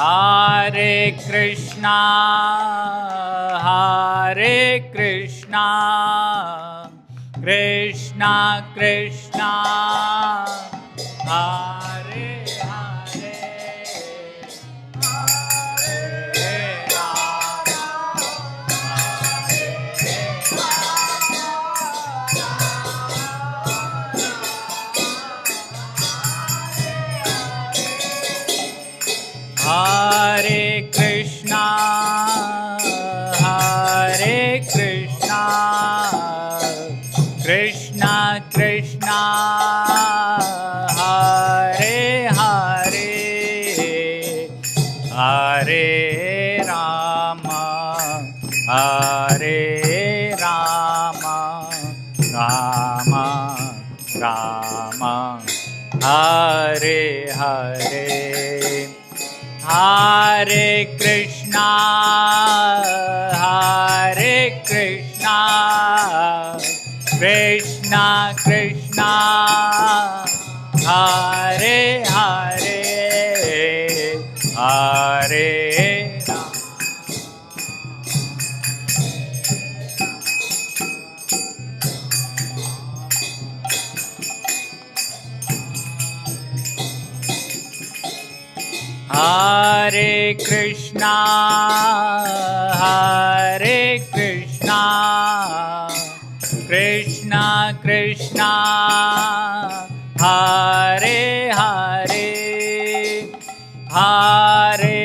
Hare Krishna, Hare Krishna, Krishna Krishna, Hare Hare, Hare Rama, Hare Krishna, Hare Krishna, Krishna Krishna, Hare Hare, Hare Rama, Hare Rama, Rama Rama, Hare Hare. Hare Krishna, Hare Krishna, Krishna Krishna, Hare Hare, Hare Rama. Hare Krishna, Hare Krishna, Krishna Krishna, Hare Hare, Hare